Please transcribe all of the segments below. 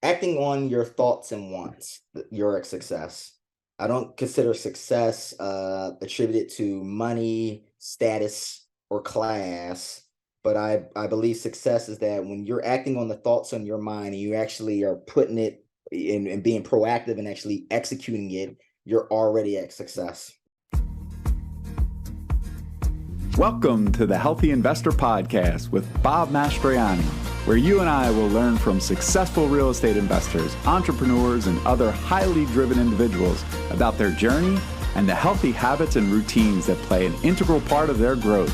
acting on your thoughts and wants, you're a success. I don't consider success attributed to money, status, or class, but I believe success is that when you're acting on the thoughts on your mind and you actually are putting it in and being proactive and actually executing it, you're already at success. Welcome to the Healthy Investor Podcast with Bob Mastroianni, where you and I will learn from successful real estate investors, entrepreneurs, and other highly driven individuals about their journey and the healthy habits and routines that play an integral part of their growth.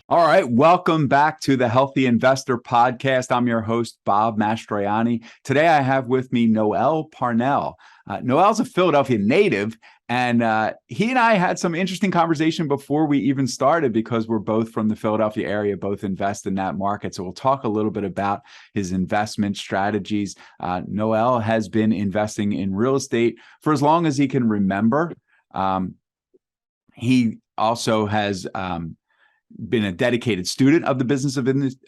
All right, welcome back to the Healthy Investor Podcast. I'm your host, Bob Mastroianni. Today I have with me Noel Parnell. Noel's a Philadelphia native, and he and I had some interesting conversation before we even started because we're both from the Philadelphia area, both invest in that market. So we'll talk a little bit about his investment strategies. Noel has been investing in real estate for as long as he can remember. He also has been a dedicated student of the business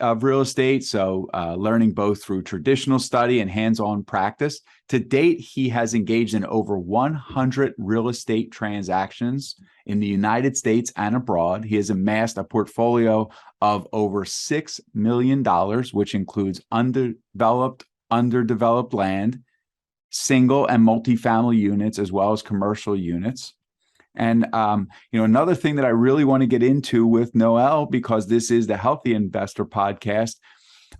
of real estate, so learning both through traditional study and hands-on practice. To date, he has engaged in over 100 real estate transactions in the United States and abroad. He has amassed a portfolio of over $6 million, which includes underdeveloped land, single and multifamily units, as well as commercial units. And, another thing that I really want to get into with Noel, because this is the Healthy Investor Podcast,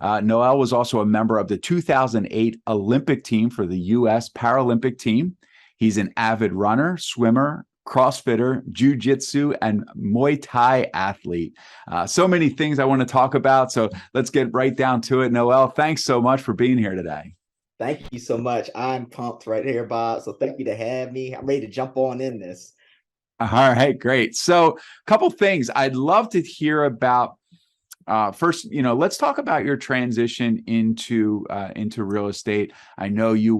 Noel was also a member of the 2008 Olympic team for the US Paralympic Team. He's an avid runner, swimmer, CrossFitter, Jiu-Jitsu, and Muay Thai athlete. So many things I want to talk about. So let's get right down to it. Noel, thanks so much for being here today. Thank you so much. I'm pumped right here, Bob. So thank you to have me. I'm ready to jump on in this. All right, great. So a couple things I'd love to hear about. First, let's talk about your transition into real estate. I know you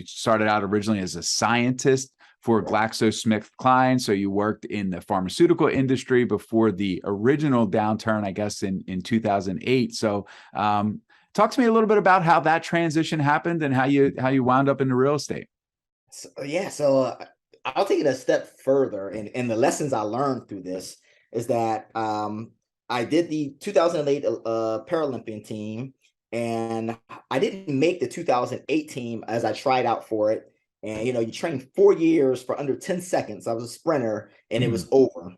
started out originally as a scientist for GlaxoSmithKline, so you worked in the pharmaceutical industry before the original downturn, I guess, in 2008. So talk to me a little bit about how that transition happened and how you wound up into real estate. So I'll take it a step further, and the lessons I learned through this is that I did the 2008 Paralympic team, and I didn't make the 2008 team as I tried out for it. And you train 4 years for under 10 seconds. I was a sprinter, and it was over.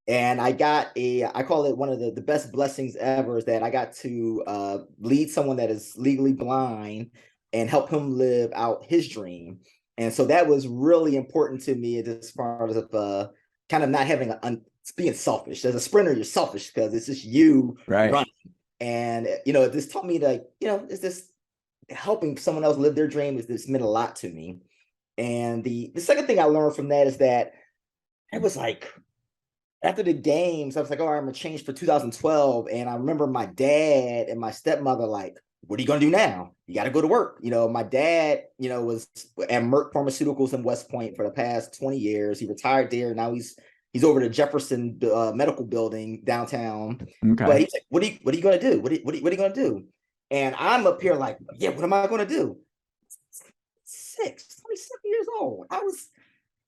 And I call it one of the best blessings ever, is that I got to lead someone that is legally blind and help him live out his dream. And so that was really important to me as far as kind of not having being selfish. As a sprinter, you're selfish because it's just you running. And, this taught me is this helping someone else live their dream? This meant a lot to me. And the second thing I learned from that is that it was like, after the games, I was like, all right, I'm going to change for 2012. And I remember my dad and my stepmother like, what are you going to do now? You got to go to work. My dad, was at Merck Pharmaceuticals in West Point for the past 20 years. He retired there. Now he's over the Jefferson Medical Building downtown. Okay. But he's like, what are you going to do? What are you going to do? And I'm up here like, yeah, what am I going to do? 27 years old. I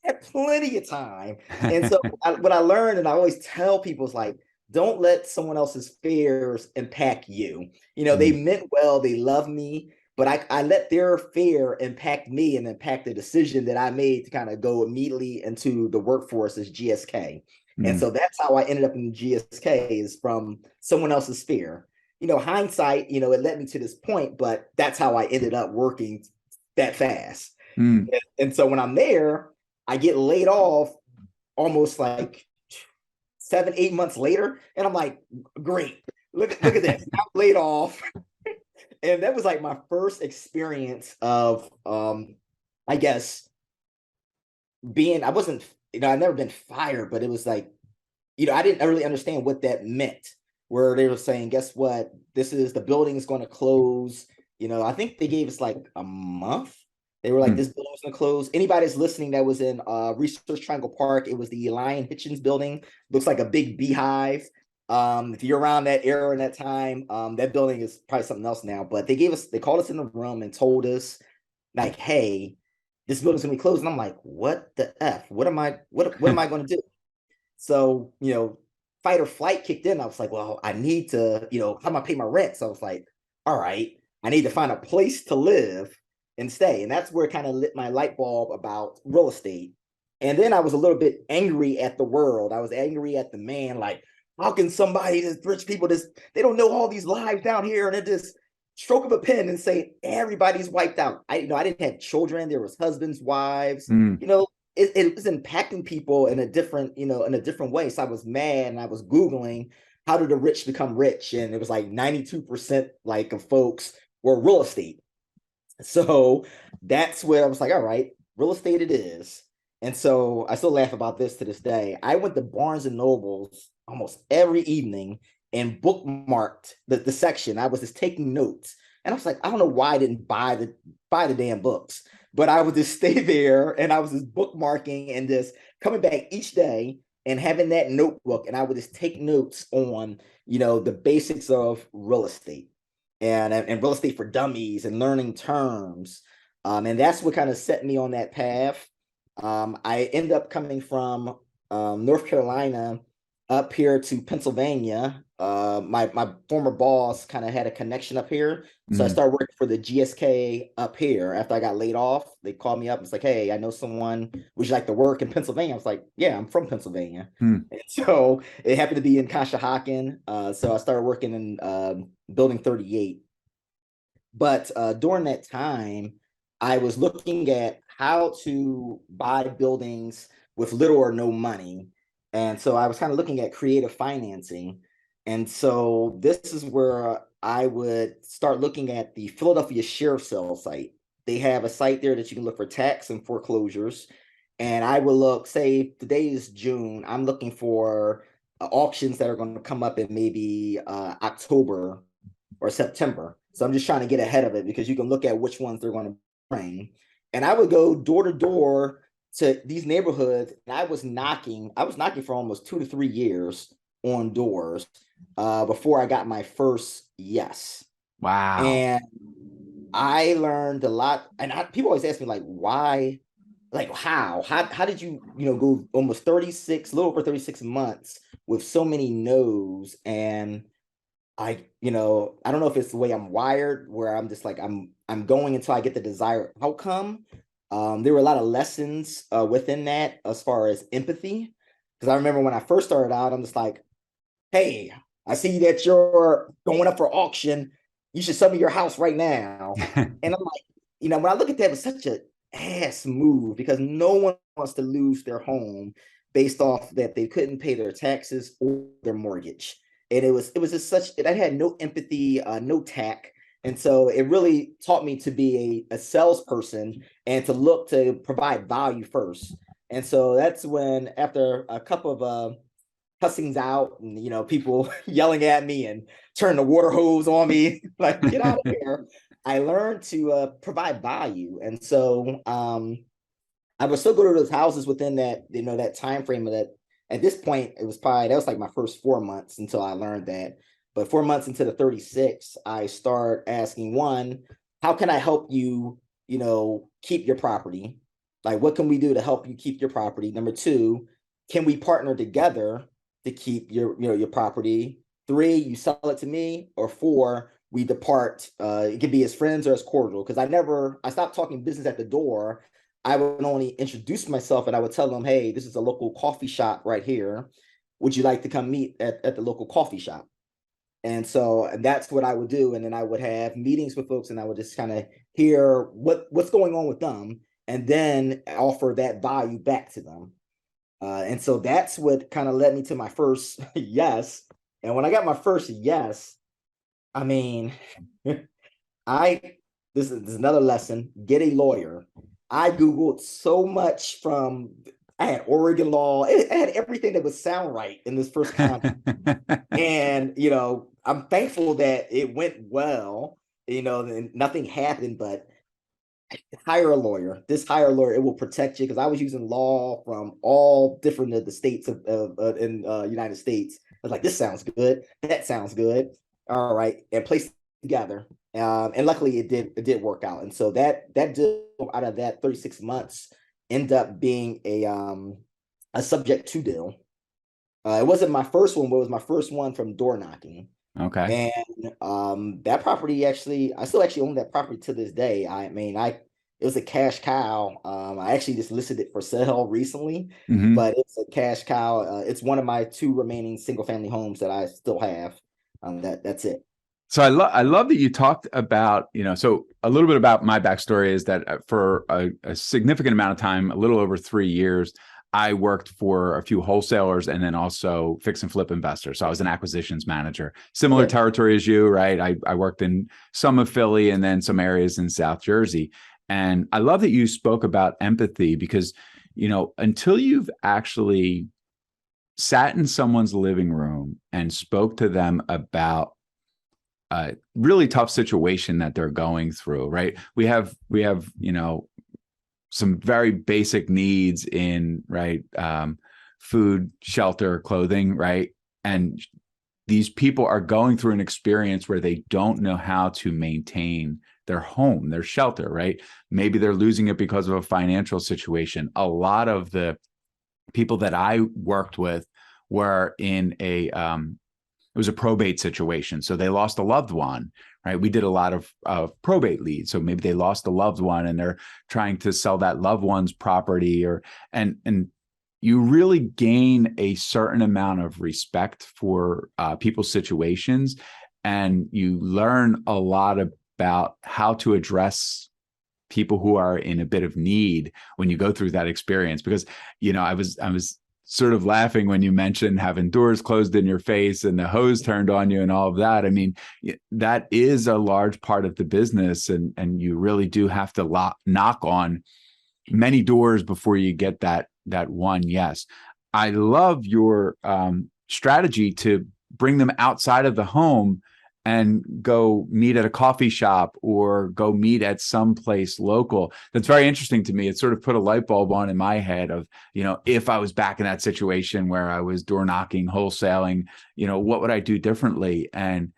had plenty of time. And so what I learned, and I always tell people, is like, don't let someone else's fears impact you. They meant well, they love me, but I let their fear impact me and impact the decision that I made to kind of go immediately into the workforce as GSK. And so that's how I ended up in GSK, is from someone else's fear. Hindsight, it led me to this point, but that's how I ended up working that fast. And so when I'm there, I get laid off almost like 7-8 months later, and I'm like, great, look at this, I'm laid off. And that was like my first experience of I guess I wasn't, I've never been fired, but it was like, I didn't really understand what that meant, where they were saying, guess what, the building is going to close. I think they gave us like a month. They were like, this building was going to close. Anybody that's listening that was in Research Triangle Park, it was the Lion Hitchens building. Looks like a big beehive. If you're around that era and that time, that building is probably something else now. But they called us in the room and told us, like, hey, this building's gonna be closed. And I'm like, what the F? What am I gonna do? So, fight or flight kicked in. I was like, well, I need to, how am I pay my rent? So I was like, all right, I need to find a place to live and stay. And that's where it kind of lit my light bulb about real estate. And then I was a little bit angry at the world. I was angry at the man, like, how can somebody, this rich people, they don't know all these lives down here, and it just stroke of a pen and say everybody's wiped out. I didn't have children. There was husbands, wives, Mm. it was impacting people in a different, way. So I was mad, and I was Googling how do the rich become rich, and it was like 92% like of folks were real estate. So that's where I was like, all right, real estate it is. And so I still laugh about this to this day. I went to Barnes and Nobles almost every evening and bookmarked the section. I was just taking notes. And I was like, I don't know why I didn't buy the damn books, but I would just stay there, and I was just bookmarking and just coming back each day and having that notebook, and I would just take notes on, the basics of real estate and real estate for dummies and learning terms. And that's what kind of set me on that path. I ended up coming from North Carolina up here to Pennsylvania. My former boss kind of had a connection up here. So I started working for the GSK up here. After I got laid off, they called me up. It's like, hey, I know someone. Would you like to work in Pennsylvania? I was like, yeah, I'm from Pennsylvania. And so it happened to be in Conshohocken. So I started working in Building 38. But during that time, I was looking at how to buy buildings with little or no money. And so I was kind of looking at creative financing. And so this is where I would start looking at the Philadelphia Sheriff Sale site. They have a site there that you can look for tax and foreclosures. And I will look, say today is June, I'm looking for auctions that are going to come up in maybe October or September. So I'm just trying to get ahead of it, because you can look at which ones they're going to bring. And I would go door to door to these neighborhoods, and I was knocking for almost 2 to 3 years on doors before I got my first yes. Wow. And I learned a lot. And people always ask me, like, why, like, how did you, go almost 36, a little over 36 months with so many no's? And I don't know if it's the way I'm wired, where I'm just like, I'm going until I get the desired outcome. There were a lot of lessons within that, as far as empathy. Because I remember when I first started out, I'm just like, hey, I see that you're going up for auction. You should sell me your house right now. And I'm like, when I look at that, it's such a ass move, because no one wants to lose their home based off that they couldn't pay their taxes or their mortgage. And it was just such, I had no empathy, no tact. And so it really taught me to be a salesperson and to look to provide value first. And so that's when, after a couple of cussings out and people yelling at me and turning the water hose on me, like, get out of here, I learned to provide value. And so I would still go to those houses within that, that time frame of that. At this point, that was like my first 4 months until I learned that. But 4 months into the 36, I start asking, one, how can I help you, keep your property? Like, what can we do to help you keep your property? Number two, can we partner together to keep your property? Three, you sell it to me. Or four, we depart. It could be as friends or as cordial. Because I stopped talking business at the door. I would only introduce myself, and I would tell them, hey, this is a local coffee shop right here. Would you like to come meet at the local coffee shop? And that's what I would do. And then I would have meetings with folks, and I would just kind of hear what's going on with them, and then offer that value back to them. And so that's what kind of led me to my first yes. And when I got my first yes, I mean, this is another lesson: get a lawyer. I Googled so much I had Oregon law. I had everything that would sound right in this first contract. And, I'm thankful that it went well, and nothing happened, but hire a lawyer. It will protect you, because I was using law from all different of the states in United States. was like, this sounds good. That sounds good. All right. And placed together. And luckily it did work out. And so that deal out of that 36 months ended up being a subject to deal. It wasn't my first one, but it was my first one from door knocking. Okay. And that property actually, I still actually own that property to this day. I mean, it was a cash cow. I actually just listed it for sale recently, Hmm. but it's a cash cow. It's one of my two remaining single family homes that I still have. That's it. So I love that you talked about, so a little bit about my backstory is that for a significant amount of time, a little over 3 years, I worked for a few wholesalers and then also fix and flip investors. So I was an acquisitions manager, similar Okay. territory as you, right? I worked in some of Philly and then some areas in South Jersey. And I love that you spoke about empathy because, until you've actually sat in someone's living room and spoke to them about a really tough situation that they're going through, right? We have some very basic needs in, right, food, shelter, clothing, right? And these people are going through an experience where they don't know how to maintain their home, their shelter, right? Maybe they're losing it because of a financial situation. A lot of the people that I worked with were in it was a probate situation. So they lost a loved one, right? We did a lot of probate leads. So maybe they lost a loved one and they're trying to sell that loved one's property and you really gain a certain amount of respect for people's situations. And you learn a lot about how to address people who are in a bit of need when you go through that experience. Because, I was sort of laughing when you mentioned having doors closed in your face and the hose turned on you and all of that. I mean, that is a large part of the business, and you really do have to knock on many doors before you get that one yes. I love your strategy to bring them outside of the home and go meet at a coffee shop or go meet at some place local. That's very interesting to me. It sort of put a light bulb on in my head of, if I was back in that situation where I was door knocking, wholesaling, what would I do differently? And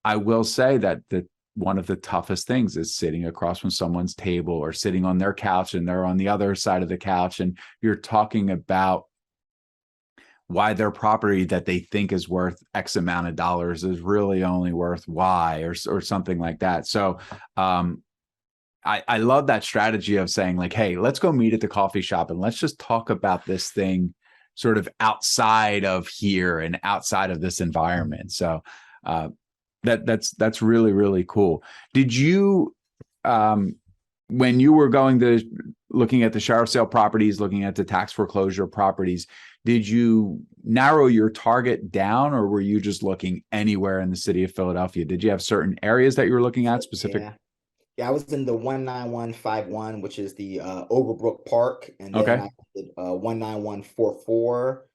I will say that one of the toughest things is sitting across from someone's table or sitting on their couch and they're on the other side of the couch and you're talking about why their property that they think is worth X amount of dollars is really only worth Y or something like that. So I love that strategy of saying like, hey, let's go meet at the coffee shop and let's just talk about this thing sort of outside of here and outside of this environment. So that's really, really cool. Did you when you were looking at the sheriff sale properties, looking at the tax foreclosure properties, did you narrow your target down or were you just looking anywhere in the city of Philadelphia? Did you have certain areas that you were looking at specific? Yeah. Yeah, I was in the 19151, which is the Overbrook Park, and then Okay. I did 19144,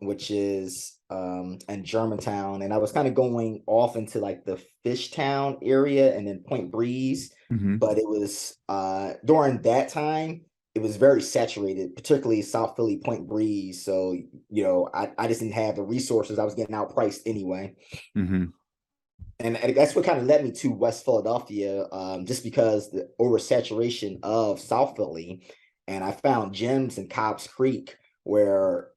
which is in Germantown, and I was kind of going off into like the Fishtown area and then Point Breeze, Mm-hmm. but it was during that time it was very saturated, particularly South Philly Point Breeze. So I just didn't have the resources. I was getting outpriced anyway. Mm-hmm. And that's what kind of led me to West Philadelphia, just because the oversaturation of South Philly, and I found gems in Cobb's Creek where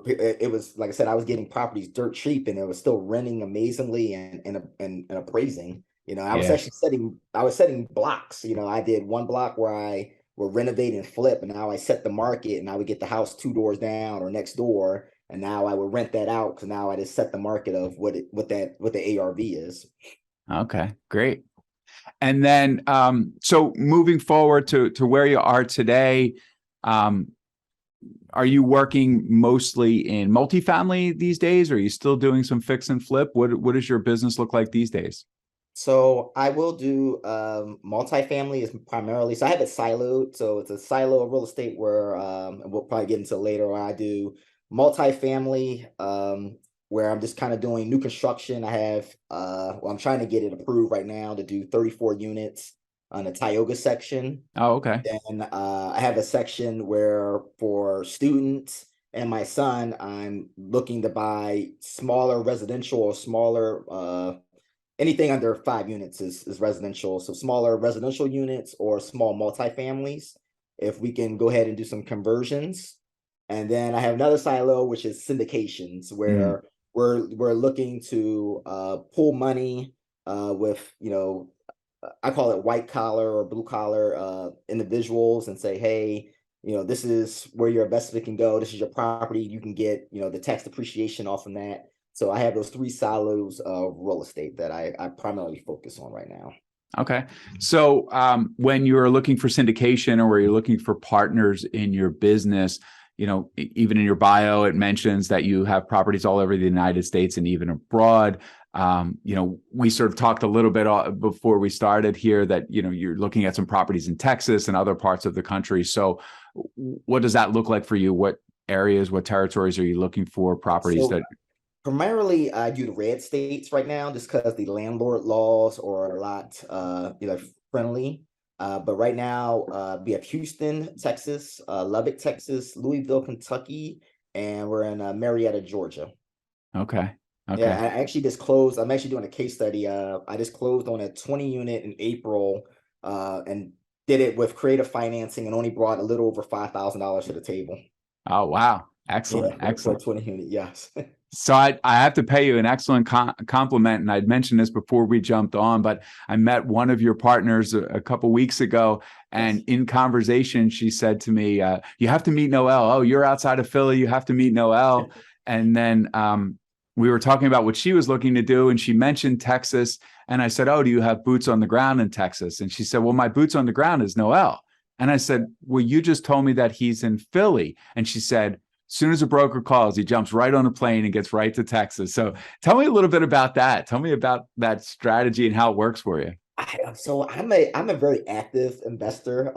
it was like I said, I was getting properties dirt cheap, and it was still renting amazingly and appraising. Yeah. I was setting blocks. I did one block where I would renovate and flip, and now I set the market, and I would get the house two doors down or next door, and now I would rent that out because now I just set the market of what the ARV is. Okay, great. And then, so moving forward to where you are today, um, are you working mostly in multifamily these days? Or are you still doing some fix and flip? What does your business look like these days? So I will do multifamily is primarily, so I have it siloed. So it's a silo of real estate where and we'll probably get into later, where I do multifamily, where I'm just kind of doing new construction. I have well, I'm trying to get it approved right now to do 34 units on the Tioga section. Oh, okay. Then I have a section where for students, and my son, I'm looking to buy smaller residential or smaller anything under 5 units is residential. So smaller residential units or small multifamilies, if we can go ahead and do some conversions. And then I have another silo, which is syndications, Mm. where we're looking to pull money with, I call it white collar or blue collar individuals, and say, hey, this is where your investment can go. This is your property. You can get, the tax depreciation off from that. So I have those three silos of real estate that I primarily focus on right now. Okay. So when you're looking for syndication or you're looking for partners in your business, even in your bio, it mentions that you have properties all over the United States and even abroad. We sort of talked a little bit before we started here that, you're looking at some properties in Texas and other parts of the country. So what does that look like for you? What areas, what territories are you looking for properties So that? primarily, I do the red states right now, just because the landlord laws are a lot, friendly. But right now, we have Houston, Texas, Lubbock, Texas, Louisville, Kentucky, and we're in Marietta, Georgia. Okay. Yeah, Okay. I actually just closed. I'm actually doing a case study. I just closed on a 20 unit in April, and did it with creative financing and only brought a little over $5,000 to the table. Oh, wow. Yeah, Excellent. for a Excellent. 20 unit. Yes. So I have to pay you an excellent compliment, and I'd mentioned this before we jumped on, but I met one of your partners a couple weeks ago, and Yes. in conversation, she said to me, "You have to meet Noel. Oh, you're outside of Philly. You have to meet Noel." And then we were talking about what she was looking to do, and she mentioned Texas, and I said, "Oh, do you have boots on the ground in Texas?" And she said, "Well, my boots on the ground is Noel." And I said, "Well, you just told me that he's in Philly." And she said, soon as a broker calls, he jumps right on a plane and gets right to Texas. So tell me a little bit about that. Tell me about that strategy and how it works for you. So I'm a very active investor.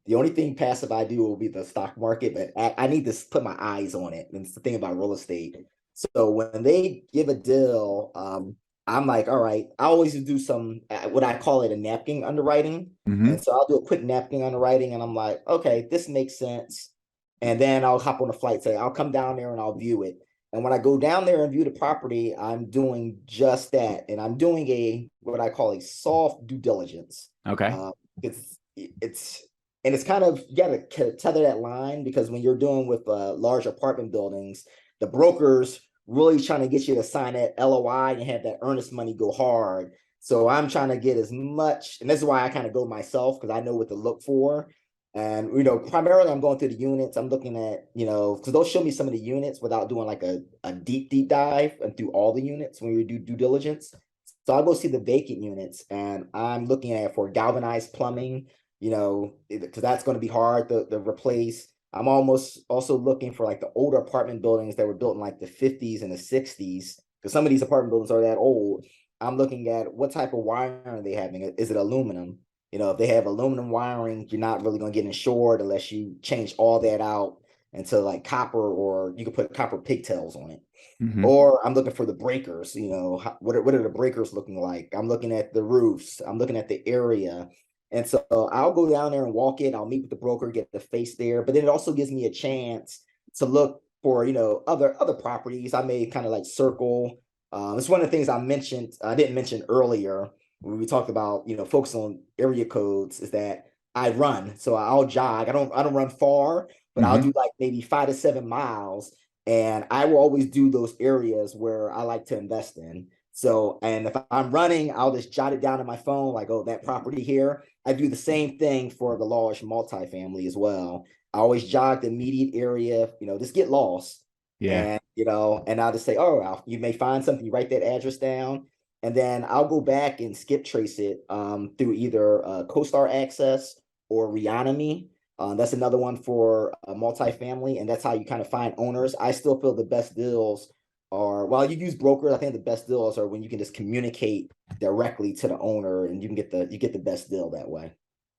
The only thing passive I do will be the stock market, but I need to put my eyes on it. And it's the thing about real estate. So when they give a deal, I'm like, all right. I always do some what I call it a napkin underwriting, and Mm-hmm. so I'll do a quick napkin underwriting, and I'm like, okay, this makes sense. And then I'll hop on a flight, say I'll come down there and I'll view it. And when I go down there and view the property, I'm doing just that. And I'm doing a what I call a soft due diligence. Okay. Uh, it's and it's kind of, you got to tether that line, because when you're dealing with large apartment buildings, the brokers really trying to get you to sign that LOI and have that earnest money go hard. So I'm trying to get as much, and this is why I kind of go myself, because I know what to look for. And primarily I'm going through the units. I'm looking at, because they'll show me some of the units without doing like a deep dive and through all the units when we do due diligence. So I'll go see the vacant units, and I'm looking at for galvanized plumbing, because that's going to be hard to replace. I'm almost also looking for like the older apartment buildings that were built in like the 50s and the 60s, because some of these apartment buildings are that old. I'm looking at what type of wiring are they having. Is it aluminum? If they have aluminum wiring, you're not really going to get insured unless you change all that out into like copper, or you can put copper pigtails on it. Mm-hmm. Or I'm looking for the breakers. What are the breakers looking like? I'm looking at the roofs. I'm looking at the area. And so I'll go down there and walk it. I'll meet with the broker, get the face there. But then it also gives me a chance to look for, other properties. I may kind of like circle. It's one of the things I didn't mention earlier when we talked about, focus on area codes, is that I run. So I'll jog. I don't run far, but I'll Mm-hmm. do like maybe 5 to 7 miles, and I will always do those areas where I like to invest in. So, and if I'm running, I'll just jot it down in my phone, like, oh, that property here. I do the same thing for the large multifamily as well. I always jog the immediate area, just get lost. Yeah. And I'll just say, oh, you may find something, you write that address down, and then I'll go back and skip trace it through either CoStar Access or Reonomy. That's another one for a multifamily, and that's how you kind of find owners. I still feel the best deals are, while you use brokers, I think the best deals are when you can just communicate directly to the owner, and you get the best deal that way.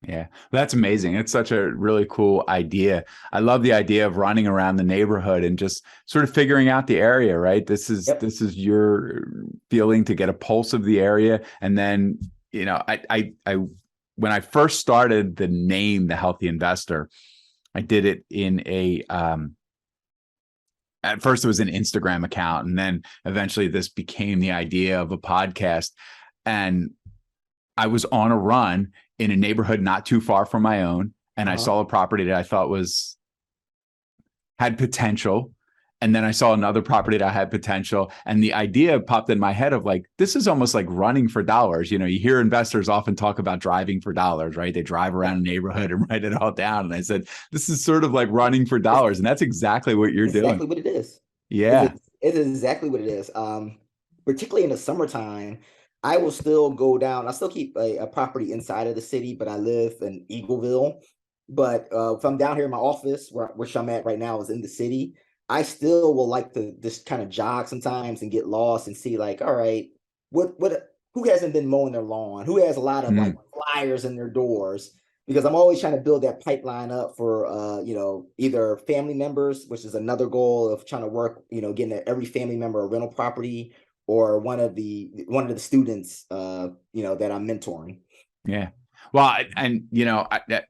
Yeah, that's amazing. It's such a really cool idea. I love the idea of running around the neighborhood and just sort of figuring out the area, right? This is Yep. this is your feeling to get a pulse of the area. And then, I when I first started the name The Healthy Investor, I did it in at first it was an Instagram account, and then eventually this became the idea of a podcast. And I was on a run in a neighborhood not too far from my own, and I saw a property that I thought had potential. And then I saw another property that had potential. And the idea popped in my head of like, this is almost like running for dollars. You know, you hear investors often talk about driving for dollars, right? They drive around a neighborhood and write it all down. And I said, this is sort of like running for dollars. And that's exactly what you're doing. Exactly what it is. Yeah. It is exactly what it is. Particularly in the summertime, I will still go down. I still keep a property inside of the city, but I live in Eagleville. But if I'm down here in my office, which I'm at right now is in the city, I still will like to just kind of jog sometimes and get lost and see like, all right, who hasn't been mowing their lawn? Who has a lot of like flyers in their doors? Because I'm always trying to build that pipeline up for either family members, which is another goal of trying to work, getting every family member a rental property, or one of the students that I'm mentoring. Yeah. Well,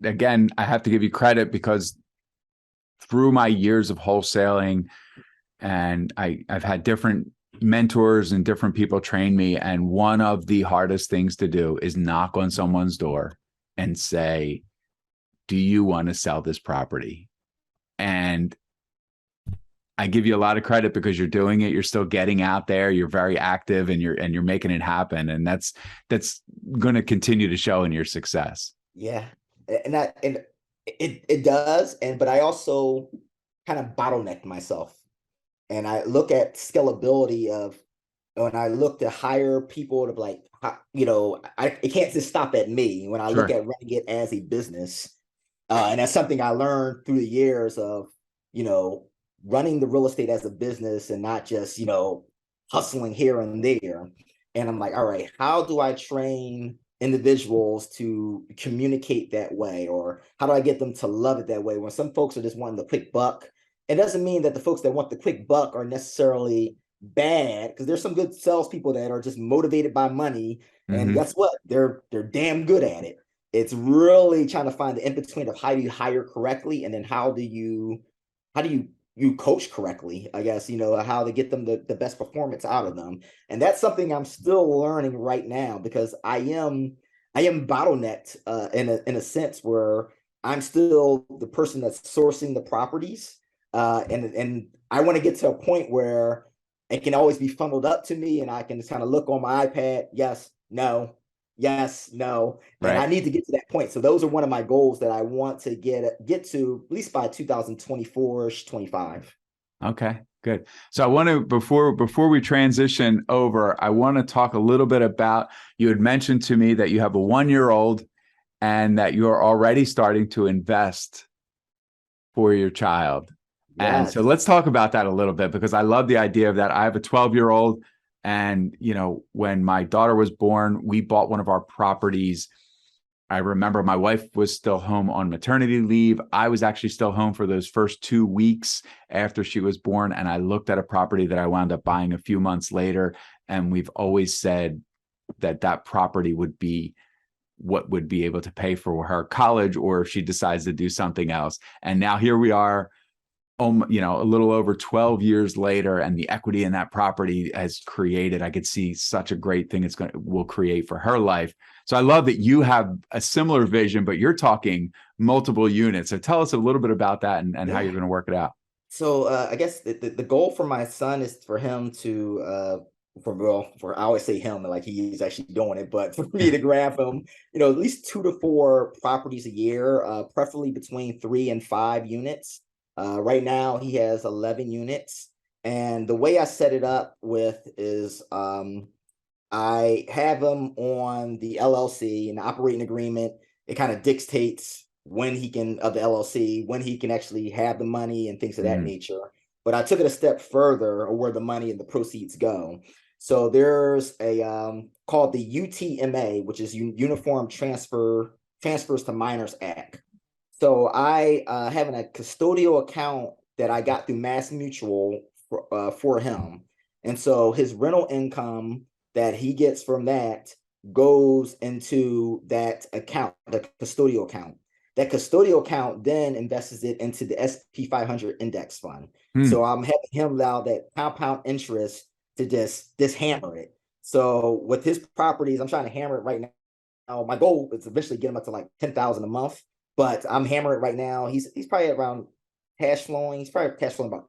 again, I have to give you credit because through my years of wholesaling, and I've had different mentors and different people train me. And one of the hardest things to do is knock on someone's door and say, do you want to sell this property? And I give you a lot of credit because you're doing it. You're still getting out there. You're very active, and you're making it happen. And that's going to continue to show in your success. Yeah. And it does. But I also kind of bottlenecked myself, and I look at scalability of when I look to hire people to like, it can't just stop at me when I look at running it as a business. And that's something I learned through the years of, running the real estate as a business and not just, hustling here and there. And I'm like, all right, how do I train individuals to communicate that way? Or how do I get them to love it that way? When some folks are just wanting the quick buck, it doesn't mean that the folks that want the quick buck are necessarily bad, because there's some good salespeople that are just motivated by money. And guess what? They're damn good at it. It's really trying to find the in-between of how do you hire correctly, and then how do you coach correctly, I guess, how to get them the best performance out of them. And that's something I'm still learning right now, because I am bottlenecked in a sense where I'm still the person that's sourcing the properties. And I want to get to a point where it can always be funneled up to me and I can just kind of look on my iPad. Yes, no, yes, no. And I need to get to that point. So those are one of my goals that I want to get to at least by 2024-ish, 25. Okay, good. So I want to, before we transition over, I want to talk a little bit about, you had mentioned to me that you have a 1-year-old and that you're already starting to invest for your child. Yes. And so let's talk about that a little bit, because I love the idea of that. I have a 12-year-old, and, when my daughter was born, we bought one of our properties. I remember my wife was still home on maternity leave. I was actually still home for those first 2 weeks after she was born. And I looked at a property that I wound up buying a few months later. And we've always said that property would be what would be able to pay for her college, or if she decides to do something else. And now here we are, a little over 12 years later, and the equity in that property has created, I could see such a great thing will create for her life. So I love that you have a similar vision, but you're talking multiple units. So tell us a little bit about that and how you're going to work it out. So I guess the goal for my son is for him to, I always say him like he's actually doing it, but for me to grab him, at least 2 to 4 properties a year, preferably between 3 and 5 units. Right now he has 11 units, and the way I set it up with is I have him on the LLC, and the operating agreement. It kind of dictates when he can, of the LLC, when he can actually have the money and things of that nature. But I took it a step further, or where the money and the proceeds go. So there's a called the UTMA, which is Uniform Transfers to Minors Act. So I have a custodial account that I got through Mass Mutual for him. And so his rental income that he gets from that goes into that account, the custodial account. that custodial account then invests it into the SP 500 index fund. Hmm. So I'm having him allow that compound interest to just hammer it. So with his properties, I'm trying to hammer it right now. My goal is eventually get him up to like 10,000 a month, but I'm hammering it right now. He's probably around cash flowing. He's probably cash flowing about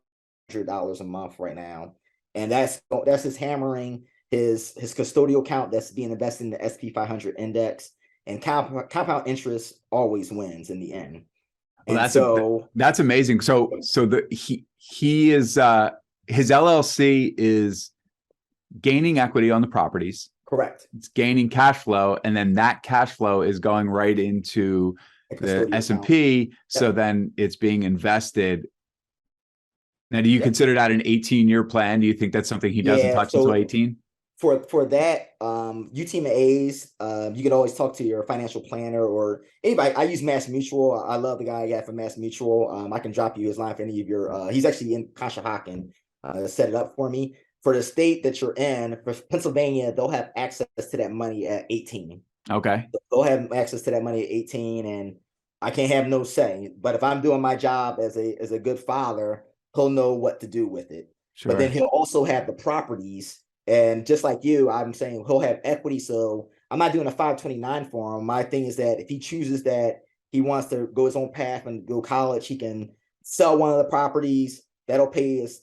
$100 a month right now, and that's his hammering his custodial account that's being invested in the SP 500 index, and compound interest always wins in the end. Well, And so that's amazing. So he is his LLC is gaining equity on the properties. correct. It's gaining cash flow, and then that cash flow is going right into the S&P. So then it's being invested. Now, do you consider that an 18-year plan? Do you think that's something he doesn't touch until 18? For that, UTMAs, you can always talk to your financial planner or anybody. I use Mass Mutual. I love the guy I got from Mass Mutual. I can drop you his line for any of your. He's actually in Conshohocken, set it up for me. For the state that you're in, for Pennsylvania, they'll have access to that money at 18. Okay. They'll have access to that money at 18, and I can't have no say. But if I'm doing my job as a good father, he'll know what to do with it. Sure. But then he'll also have the properties. And just like you, I'm saying he'll have equity. So I'm not doing a 529 for him. My thing is that if he chooses that he wants to go his own path and go college, he can sell one of the properties. That'll pay his,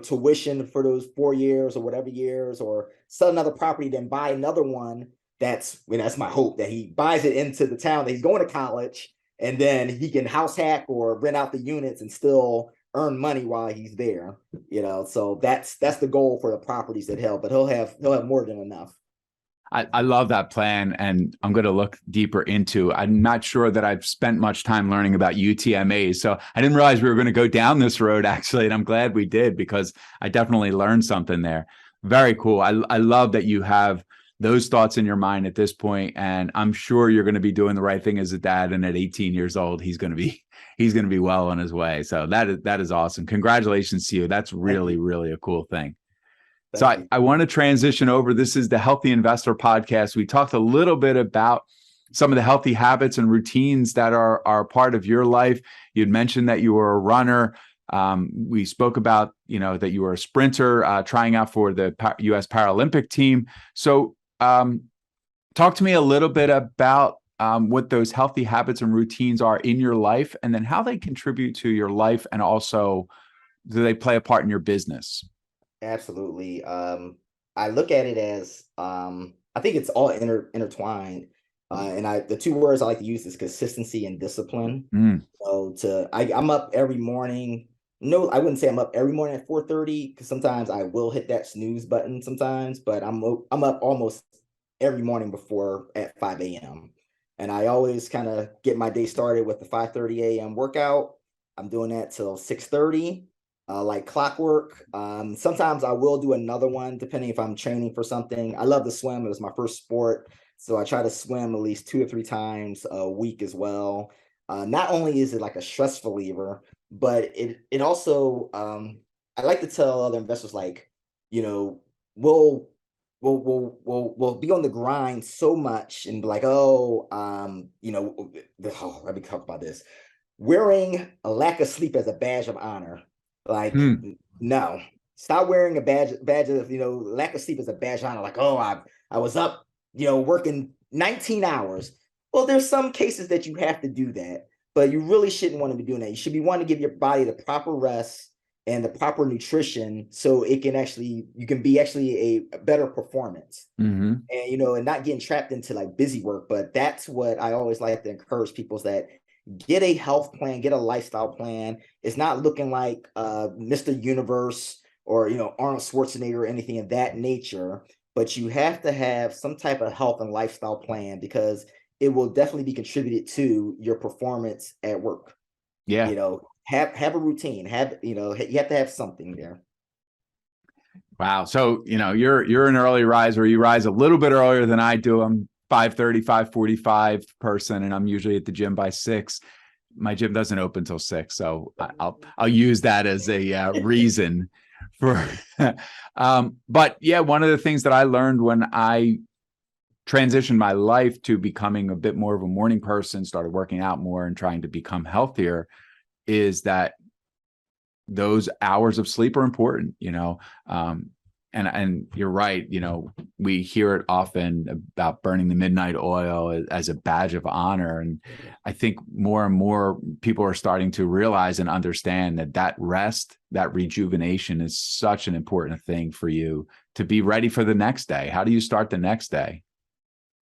tuition for those 4 years or whatever years, or sell another property, then buy another one. That's my hope, that he buys it into the town that he's going to college, and then he can house hack or rent out the units and still earn money while he's there. So that's the goal for the properties that help, but he'll have more than enough. I love that plan, and I'm going to look deeper into. I'm not sure that I've spent much time learning about UTMAs, so I didn't realize we were going to go down this road, actually, and I'm glad we did, because I definitely learned something there. Very cool. I love that you have those thoughts in your mind at this point, and I'm sure you're going to be doing the right thing as a dad, and at 18 years old, he's going to be well on his way. So that is awesome. Congratulations to you. That's really, really a cool thing. So I want to transition over. This is the Healthy Investor Podcast. We talked a little bit about some of the healthy habits and routines that are part of your life. You'd mentioned that you were a runner. We spoke about, that you were a sprinter, trying out for the US Paralympic Team. So talk to me a little bit about what those healthy habits and routines are in your life, and then how they contribute to your life, and also do they play a part in your business? Absolutely. I look at it as I think it's all intertwined. And the two words I like to use is consistency and discipline. So I'm up every morning. No, I wouldn't say I'm up every morning at 4:30, because sometimes I will hit that snooze button sometimes, but I'm up almost every morning before at 5 a.m. And I always kind of get my day started with the 5:30 a.m. workout. I'm doing that till 6:30. Like clockwork. Sometimes I will do another one depending if I'm training for something. I love to swim. It was my first sport, so I try to swim at least 2 or 3 times a week as well. Not only is it like a stress reliever, but it also I like to tell other investors, like, we'll be on the grind so much and be like, let me talk about this. Wearing a lack of sleep as a badge of honor. Like, no, stop wearing a badge of, lack of sleep as a badge of honor. Like, I was up, working 19 hours. Well, there's some cases that you have to do that, but you really shouldn't want to be doing that. You should be wanting to give your body the proper rest and the proper nutrition, so you can be actually a better performance. And, and not getting trapped into like busy work. But that's what I always like to encourage people, is that get a health plan, get a lifestyle plan. It's not looking like Mr. Universe or Arnold Schwarzenegger or anything of that nature, but you have to have some type of health and lifestyle plan, because it will definitely be contributed to your performance at work. Yeah. Have a routine. You have to have something there. Wow. So you're an early riser. You rise a little bit earlier than I do. I'm 5:30, 5:45 person, and I'm usually at the gym by 6. My gym doesn't open till 6, so I'll use that as a reason for. But yeah, one of the things that I learned when I transitioned my life to becoming a bit more of a morning person, started working out more and trying to become healthier, is that those hours of sleep are important, and you're right. We hear it often about burning the midnight oil as a badge of honor. And I think more and more people are starting to realize and understand that rest, that rejuvenation is such an important thing for you to be ready for the next day. How do you start the next day?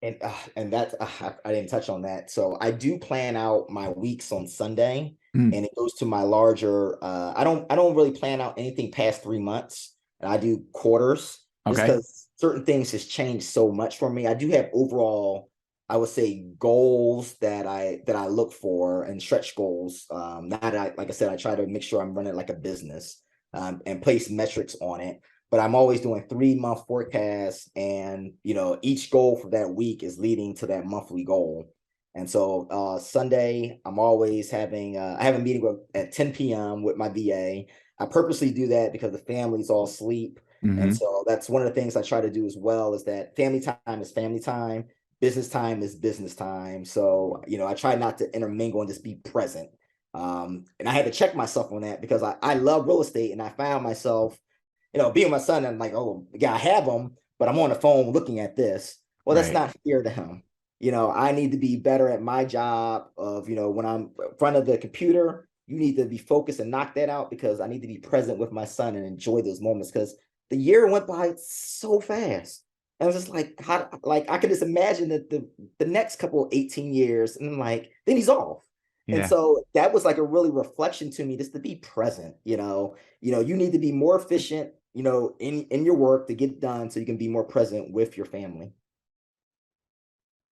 And that's I didn't touch on that. So I do plan out my weeks on Sunday, Mm, and it goes to my larger. I don't really plan out anything past 3 months, and I do quarters just okay. because certain things has changed so much for me. I do have overall, I would say, goals that I look for and stretch goals. That I like I said, I try to make sure I'm running like a business, and place metrics on it, but I'm always doing 3 month forecasts, and each goal for that week is leading to that monthly goal. And so Sunday, I'm always having I have a meeting at 10 p.m. with my VA. I purposely do that because the family's all asleep. And Hmm. so that's one of the things I try to do as well, is that family time is family time, business time is business time. So, I try not to intermingle and just be present. And I had to check myself on that because I love real estate, and I found myself being my son, I'm like, oh, yeah, I have him, but I'm on the phone looking at this. Well, that's Right. not fair to him. I need to be better at my job of, when I'm in front of the computer, you need to be focused and knock that out, because I need to be present with my son and enjoy those moments, because the year went by so fast. And I was just like, I could just imagine that the next couple of 18 years, and then he's off. And Yeah. so that was like a really reflection to me, just to be present. You need to be more efficient, in your work to get done so you can be more present with your family.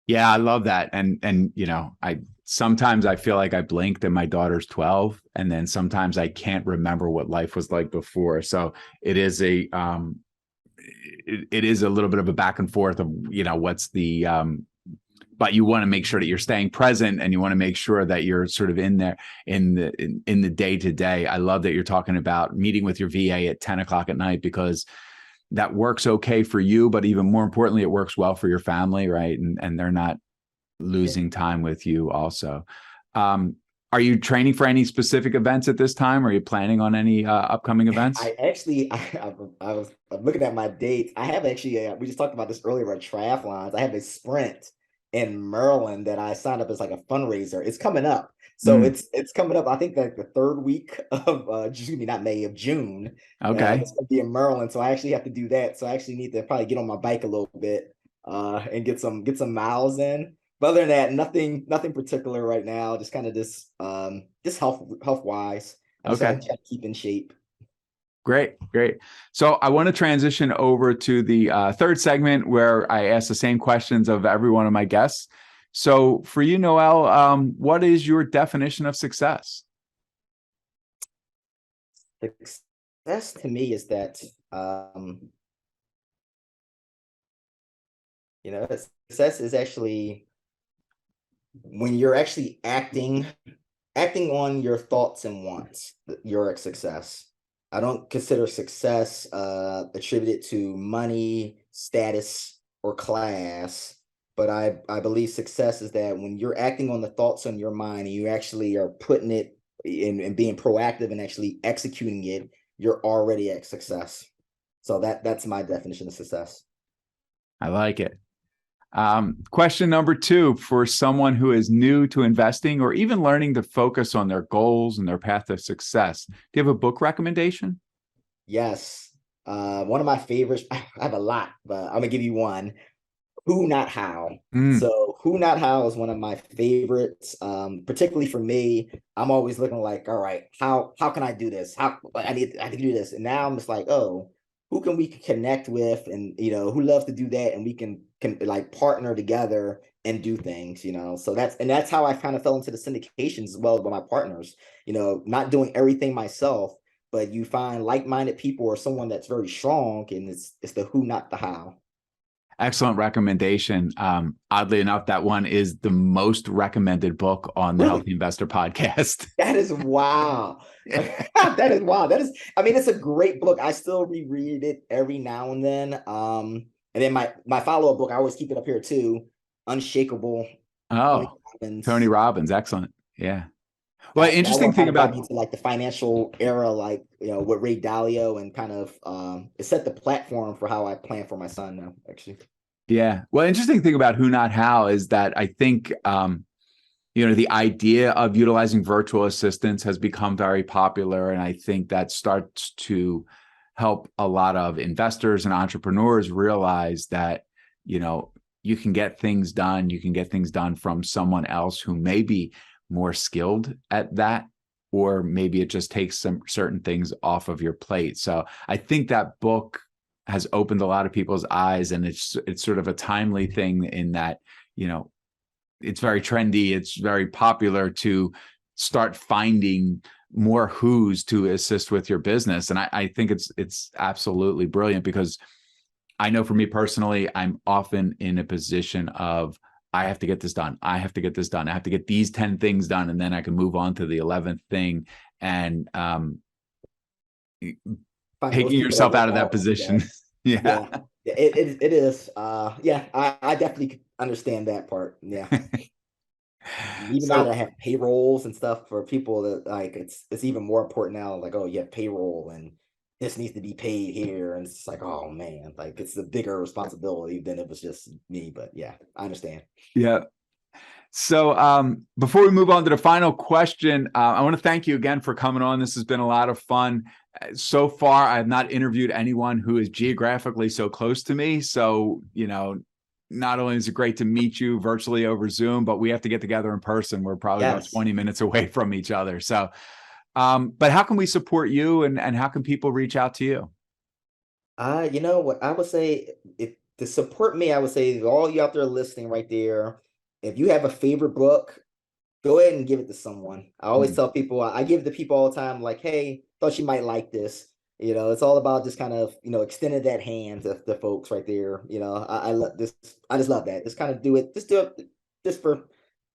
Yeah, I love that. And I sometimes I feel like I blinked and my daughter's 12, and then sometimes I can't remember what life was like before. So it is it is a little bit of a back and forth of, what's the but you want to make sure that you're staying present, and you want to make sure that you're sort of in there in the day to day. I love that you're talking about meeting with your VA at 10 o'clock at night, because that works okay for you, but even more importantly, it works well for your family, right? And they're not losing time with you also. Um, are you training for any specific events at this time? Are you planning on any upcoming events? I actually, I'm looking at my dates. I have actually, we just talked about this earlier about triathlons. I have a sprint in Maryland that I signed up as like a fundraiser. It's coming up. So Mm, it's coming up, I think, like the third week of excuse me, not May, of June. okay. It's gonna be in Maryland. So I actually have to do that. So I actually need to probably get on my bike a little bit and get some miles in. But other than that, nothing particular right now. Just kind of just health wise. I just Okay. gotta try to keep in shape. Great, great. So I want to transition over to the third segment where I ask the same questions of every one of my guests. So for you, Noel, what is your definition of success? Success to me is that success is actually when you're actually acting on your thoughts and wants. You're a success. I don't consider success attributed to money, status, or class, but I believe success is that when you're acting on the thoughts on your mind and you actually are putting it in and being proactive and actually executing it, you're already at success. So that's my definition of success. I like it. Question number two, for someone who is new to investing or even learning to focus on their goals and their path to success, do you have a book recommendation? Yes. One of my favorites, I have a lot, but I'm gonna give you one. Who Not How. Mm, So Who Not How is one of my favorites. Particularly for me, I'm always looking like, all right, how can I do this? How I can do this. And now I'm just like, oh, who can we connect with, and who loves to do that, and we can like partner together and do things. So that's how I kind of fell into the syndications as well with my partners, not doing everything myself, but you find like-minded people or someone that's very strong, and it's the who, not the how. excellent recommendation. Oddly enough, that one is the most recommended book on the Really? Healthy Investor podcast. That is wow. That is wow. I mean, it's a great book. I still reread it every now and then. And then my follow-up book, I always keep it up here too, Unshakable, Tony Oh, Tony Robbins. Robbins. Excellent. Yeah. Well, That interesting one thing kind of got about, me to like the financial era, like, with Ray Dalio, and kind of it set the platform for how I plan for my son now, actually. yeah. Well, interesting thing about Who Not How is that I think, the idea of utilizing virtual assistants has become very popular. And I think that starts to help a lot of investors and entrepreneurs realize that, you can get things done. You can get things done from someone else who may be more skilled at that, or maybe it just takes some certain things off of your plate. So I think that book has opened a lot of people's eyes, and it's sort of a timely thing in that, it's very trendy. It's very popular to start finding more who's to assist with your business. And I think it's absolutely brilliant, because I know for me personally, I'm often in a position of, I have to get this done. I have to get this done. I have to get these 10 things done, and then I can move on to the 11th thing. And Find taking most people that yourself work out of that out like position. that. Yeah. Yeah, it is. Yeah, I definitely understand that part. Yeah. Even now that So I have payrolls and stuff for people, that like it's even more important now. Like, oh, you have payroll and this needs to be paid here, and it's like, oh man, like it's a bigger responsibility than it was just me. But yeah, I understand. yeah. So before we move on to the final question, I want to thank you again for coming on. This has been a lot of fun. So far, I have not interviewed anyone who is geographically so close to me. So, not only is it great to meet you virtually over Zoom, but we have to get together in person. We're probably about Yes. 20 minutes away from each other. So, but how can we support you, and how can people reach out to you? You know what I would say, if to support me, I would say all you out there listening right there, if you have a favorite book, go ahead and give it to someone. I always Hmm. tell people, I give it to people all the time, like, hey, thought you might like this. It's all about just kind of, extending that hand to the folks right there. I love this. I just love that. Just kind of do it just for,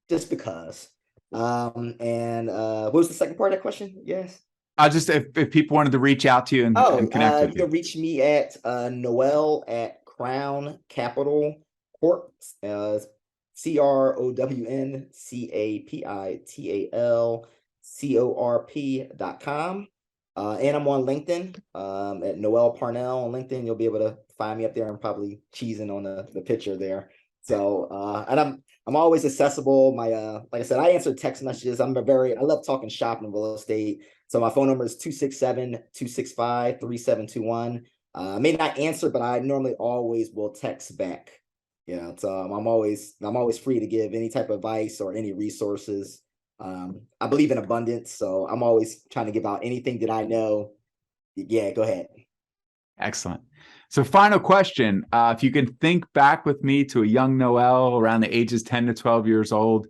just because. And what was the second part of that question? Yes. I just, if people wanted to reach out to you Oh, and connect with you you. can reach me at Noel at Crown Capital Corp. CrownCapitalCorp.com. And I'm on LinkedIn at Noel Parnell on LinkedIn. You'll be able to find me up there. I'm probably cheesing on the picture there. So and I'm always accessible. My like I said, I answer text messages. I love talking shop and real estate. So my phone number is 267-265-3721. I may not answer, but I normally always will text back. So I'm always free to give any type of advice or any resources. I believe in abundance, so I'm always trying to give out anything that I know. Yeah, go ahead. Excellent. So, final question. If you can think back with me to a young Noel around the ages 10 to 12 years old,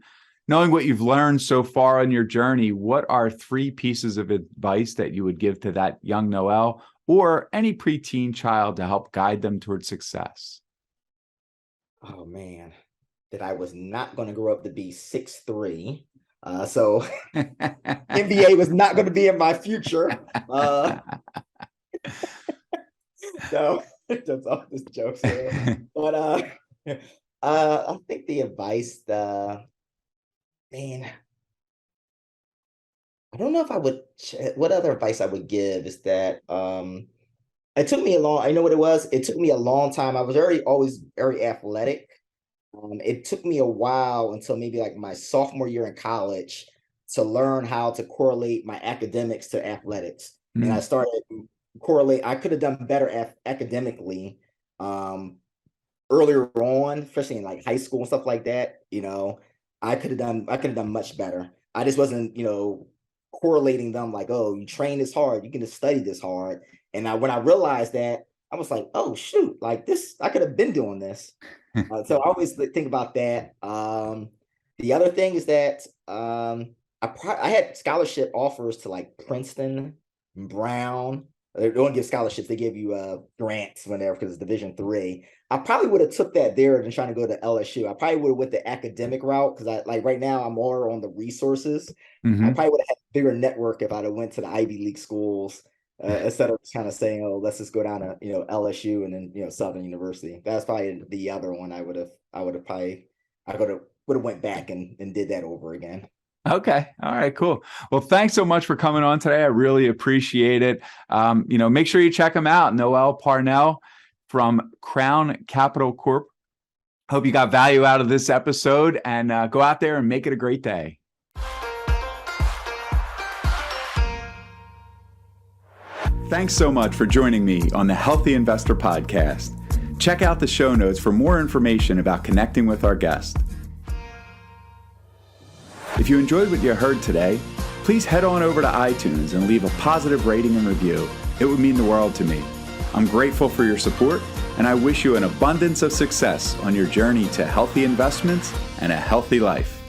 knowing what you've learned so far on your journey, what are 3 pieces of advice that you would give to that young Noel or any preteen child to help guide them towards success? Oh man, that I was not going to grow up to be 6'3". So NBA was not going to be in my future. No, that's all just jokes there. But I think the advice, man, I don't know if I would. What other advice I would give is that it took me a long. I know what it was. It took me a long time. I was always very athletic. It took me a while until maybe like my sophomore year in college to learn how to correlate my academics to athletics, and I Mm, started correlate. I could have done better academically um, earlier on, especially in like high school and stuff like that. I could have done much better. I just wasn't, correlating them like, oh, you train this hard, you can just study this hard. And when I realized that, I was like, oh shoot, like this, I could have been doing this. So I always think about that. The other thing is that I had scholarship offers to like Princeton, Brown. They don't give scholarships; they give you grants whenever because it's Division III. I probably would have took that there than trying to go to LSU. I probably would have went the academic route because I like right now I'm more on the resources. I mhm. probably would have had a bigger network if I'd have went to the Ivy League schools. instead of kind of saying, "Oh, let's just go down to LSU and then Southern University." That's probably the other one I would have probably would have went back and did that over again. Okay. All right, cool. Well, thanks so much for coming on today. I really appreciate it. Make sure you check him out, Noel Parnell from Crown Capital Corp. Hope you got value out of this episode, and go out there and make it a great day. Thanks so much for joining me on the Healthy Investor Podcast. Check out the show notes for more information about connecting with our guest. If you enjoyed what you heard today, please head on over to iTunes and leave a positive rating and review. It would mean the world to me. I'm grateful for your support, and I wish you an abundance of success on your journey to healthy investments and a healthy life.